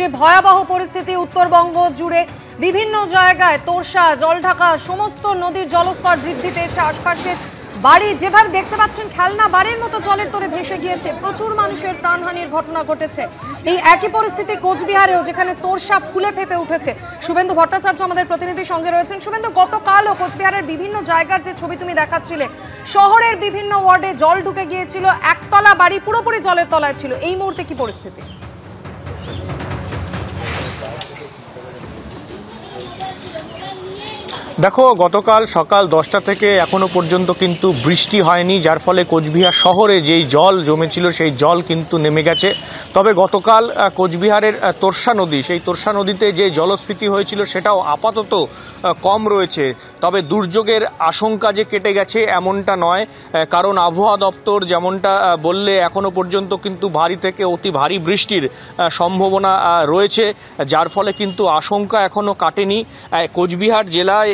যে ভয়াবহ পরিস্থিতি উত্তরবঙ্গ জুড়ে বিভিন্ন জায়গায় তোরসা জলঢাকা সমস্ত নদীর জলস্তর বৃদ্ধি পেয়েছে। আশপাশের বাড়ি যেভাবে দেখতে পাচ্ছেন খেলনা বাড়ির মতো জলের তোরে ভেসে গিয়েছে, প্রচুর মানুষের প্রাণহানির ঘটনা ঘটেছে। এই একই পরিস্থিতি কোচবিহারেও, যেখানে তোরসা ফুলে ফেপে উঠেছে। শুভেন্দু ভট্টাচার্য আমাদের প্রতিনিধির সঙ্গে রয়েছেন। শুভেন্দু, গতকালও কোচবিহারের বিভিন্ন জায়গার যে ছবি তুমি দেখাচ্ছিলে, শহরের বিভিন্ন ওয়ার্ডে জল ঢুকে গিয়েছিল, একতলা বাড়ি পুরোপুরি জলের তলায় ছিল। এই মুহূর্তে কি পরিস্থিতি? দেখো, গতকাল সকাল 10টা থেকে এখনো পর্যন্ত কিন্তু বৃষ্টি হয়নি, যার ফলে কোচবিহার শহরে যেই জল জমেছিল সেই জল কিন্তু নেমে গেছে। তবে গতকাল কোচবিহারের তোরসা নদী, সেই তোরসা নদীতে যে জলস্ফীতি হয়েছিল সেটাও আপাতত কম রয়েছে। তবে দুর্যোগের আশঙ্কা যে কেটে গেছে এমনটা নয়, কারণ আবহাওয়া দপ্তর যেমনটা বললে এখনো পর্যন্ত কিন্তু ভারী থেকে অতি ভারী বৃষ্টির সম্ভাবনা রয়েছে, যার ফলে কিন্তু আশঙ্কা এখনো কাটেনি। কোচবিহার জেলায়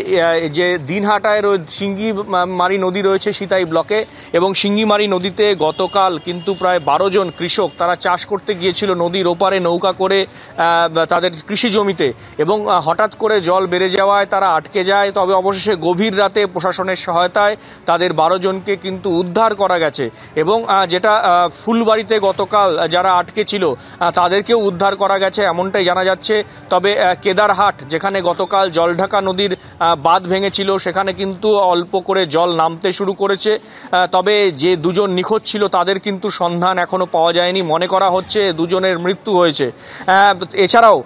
যে দিনহাটায় সিঙ্গিমারি নদী রয়েছে সিতাই ব্লকে, এবং সিঙ্গিমারি নদীতে গতকাল কিন্তু প্রায় 12 জন কৃষক তারা চাষ করতে গিয়েছিল নদীর ওপারে নৌকা করে তাদের কৃষি জমিতে, এবং হঠাৎ করে জল বেড়ে যাওয়ায় তারা আটকে যায়। তবে অবশেষে গভীর রাতে প্রশাসনের সহায়তায় তাদের 12 জনকে কিন্তু উদ্ধার করা গেছে, এবং যেটা ফুলবাড়িতে গতকাল যারা আটকে ছিল তাদেরকেও উদ্ধার করা গেছে এমনটাই জানা যাচ্ছে। তবে কেদারহাট, যেখানে গতকাল জলঢাকা নদীর বাঁধ ভেঙেছিল, সেখানে কিন্তু অল্প করে জল নামতে শুরু করেছে। তবে যে দুজন নিখোঁজ ছিল তাদের কিন্তু সন্ধান এখনো পাওয়া যায়নি, মনে করা হচ্ছে দুজনের মৃত্যু হয়েছে। এছাড়াও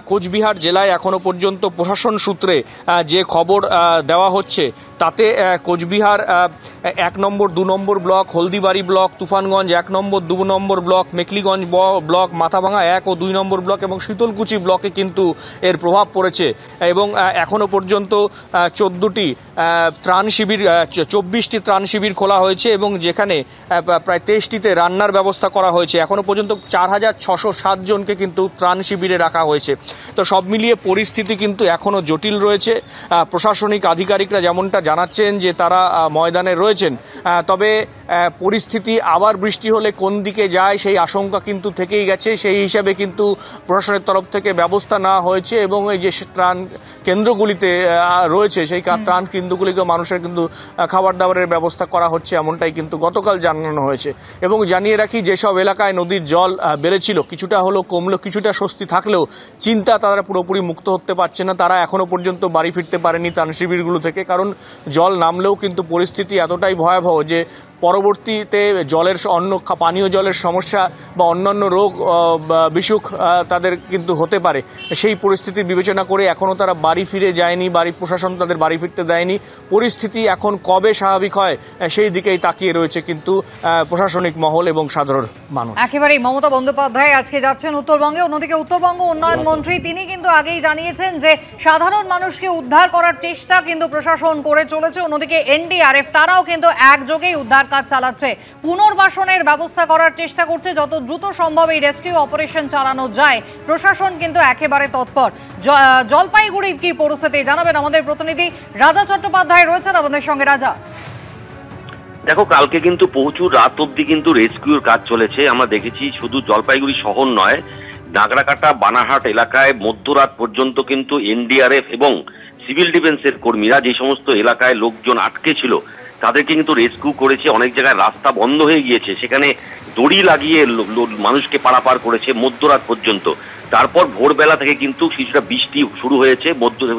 কোচবিহার জেলায় এখনো পর্যন্ত প্রশাসন সূত্রে যে খবর দেওয়া হচ্ছে তাতে কোচবিহার 1 নম্বর 2 নম্বর ব্লক, হলদিবাড়ি ব্লক, তুফানগঞ্জ 1 নম্বর 2 নম্বর ব্লক, মেকলিগঞ্জ ব্লক, মাথাভাঙা 1 ও 2 নম্বর ব্লক এবং শীতলকুচি ব্লকে কিন্তু এর প্রভাব পড়েছে। এবং এখনো পর্যন্ত 14টি ত্রাণ শিবির, 24টি ত্রাণ শিবির খোলা হয়েছে, এবং যেখানে প্রায় 23টিতে রান্নার ব্যবস্থা করা হয়েছে। এখনো পর্যন্ত 4607 জনকে কিন্তু ত্রাণ শিবিরে রাখা হয়েছে। তো সব মিলিয়ে পরিস্থিতি কিন্তু এখনো জটিল রয়েছে। প্রশাসনিক আধিকারিকরা যেমনটা জানাচ্ছেন যে তারা ময়দানে রয়েছেন, তবে পরিস্থিতি আবার বৃষ্টি হলে কোন দিকে যায় সেই আশঙ্কা কিন্তু থেকেই গেছে। সেই হিসাবে কিন্তু প্রশাসনের তরফ থেকে ব্যবস্থা নেওয়া হয়েছে, এবং এই যে ত্রাণ কেন্দ্রগুলিতে রয়েছে সেই ত্রাণ কেন্দ্রগুলিকে মানুষের কিন্তু খাবার দাবারের ব্যবস্থা করা হচ্ছে, এমনটাই কিন্তু গতকাল জানানো হয়েছে। এবং জানিয়ে রাখি, যেসব এলাকায় নদীর জল বেড়েছিল কিছুটা হলো কমলো, কিছুটা স্বস্তি থাকলেও চিন্তা তারা পুরোপুরি মুক্ত হতে পারছে না। তারা এখনো পর্যন্ত বাড়ি ফিরতে পারেনি ত্রাণ শিবিরগুলো থেকে, কারণ জল নামলেও কিন্তু পরিস্থিতি এতটাই ভয়াবহ যে পরবর্তীতে জলের পানীয় জলের সমস্যা বা অন্যান্য রোগ বিসুখ তাদের কিন্তু হতে পারে। সেই পরিস্থিতি বিবেচনা করে এখনও তারা বাড়ি ফিরে যায়নি, প্রশাসন তাদের বাড়ি ফিরতে দেয়নি। পরিস্থিতি এখন কবে স্বাভাবিক হয় সেই দিকেই তাকিয়ে রয়েছে কিন্তু প্রশাসনিক মহল এবং সাধারণ মানুষ। একেবারেই মমতা বন্দ্যোপাধ্যায় আজকে যাচ্ছেন উত্তরবঙ্গে। অন্যদিকে উত্তরবঙ্গ উন্নয়ন মন্ত্রী তিনি কিন্তু আগেই জানিয়েছেন যে সাধারণ মানুষকে উদ্ধার করার চেষ্টা কিন্তু প্রশাসন করে চলেছে। অন্যদিকে এনডিআরএফ তারাও কিন্তু একযোগেই উদ্ধার কাজ চালাচ্ছে, পুনর্বাসনের ব্যবস্থা করার চেষ্টা করছে। যত দ্রুত সম্ভব এই রেস্কিউ অপারেশন চালানো যায় প্রশাসন কিন্তু একেবারে তৎপর। জলপাইগুড়ির কি পরিস্থিতি জানাবেন আমাদের প্রতিনিধি রাজা চট্টোপাধ্যায় রয়েছেন আমাদের সঙ্গে। রাজা, দেখো, কালকে কিন্তু প্রচুর রাত অব্দি কিন্তু রেস্কিউর কাজ চলেছে। আমরা দেখেছি শুধু জলপাইগুড়ি শহর নয়, নাগরাকাটা বানারহাট এলাকায় মধ্যরাত পর্যন্ত কিন্তু এনডিআরএফ এবং সিভিল ডিফেন্সের কর্মীরা যে সমস্ত এলাকায় লোকজন আটকে ছিল তাদেরকে কিন্তু রেস্কিউ করেছে। অনেক জায়গায় রাস্তা বন্ধ হয়ে গিয়েছে, সেখানে দড়ি লাগিয়ে মানুষকে পারাপার করেছে মধ্যরাত পর্যন্ত। তারপর ভোরবেলা থেকে কিন্তু কিছুটা বৃষ্টি শুরু হয়েছে,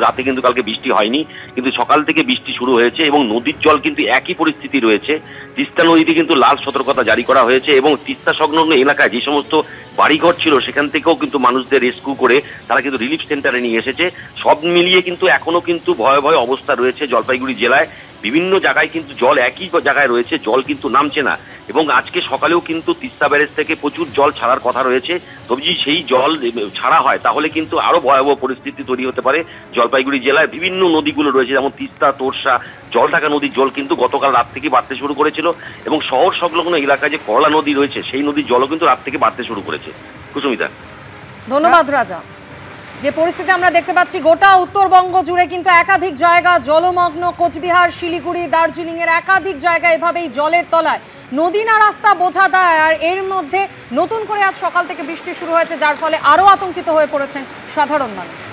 রাতে কিন্তু কালকে বৃষ্টি হয়নি, কিন্তু সকাল থেকে বৃষ্টি শুরু হয়েছে, এবং নদীর জল কিন্তু একই পরিস্থিতি রয়েছে। তিস্তা নদীতে কিন্তু লাল সতর্কতা জারি করা হয়েছে, এবং তিস্তা সংলগ্ন এলাকায় যে সমস্ত বাড়িঘর ছিল সেখান থেকেও কিন্তু মানুষদের রেস্কিউ করে তারা কিন্তু রিলিফ সেন্টারে নিয়ে এসেছে। সব মিলিয়ে কিন্তু এখনো কিন্তু ভয়াবহ অবস্থা রয়েছে জলপাইগুড়ি জেলায়। বিভিন্ন জায়গায় কিন্তু জল একই জায়গায় রয়েছে, জল কিন্তু নামছে না। এবং আজকে সকালেও কিন্তু তিস্তা ব্যারেজ থেকে প্রচুর জল ছাড়ার কথা রয়েছে। তবে যদি সেই জল ছাড়া হয় তাহলে কিন্তু আরো ভয়াবহ পরিস্থিতি তৈরি হতে পারে। জলপাইগুড়ি জেলায় বিভিন্ন নদীগুলো রয়েছে, যেমন তিস্তা, তোরসা, জলঢাকা নদীর জল কিন্তু গতকাল রাত থেকে বাড়তে শুরু করেছিল, এবং শহর সংলগ্ন এলাকায় যে করলা নদী রয়েছে সেই নদীর জলও কিন্তু রাত থেকে বাড়তে শুরু করেছে। কুসুমিতা, ধন্যবাদ। রাজা, যে পরিস্থিতি আমরা দেখতে পাচ্ছি গোটা উত্তরবঙ্গ জুড়ে কিন্তু একাধিক জায়গা জলমগ্ন। কোচবিহার, শিলিগুড়ি, দার্জিলিং এর একাধিক জায়গা এভাবেই জলের তলায়। নদী না রাস্তা বোঝা দেয়। আর এর মধ্যে নতুন করে আজ সকাল থেকে বৃষ্টি শুরু হয়েছে, যার ফলে আরও আতঙ্কিত হয়ে পড়েছেন সাধারণ মানুষ।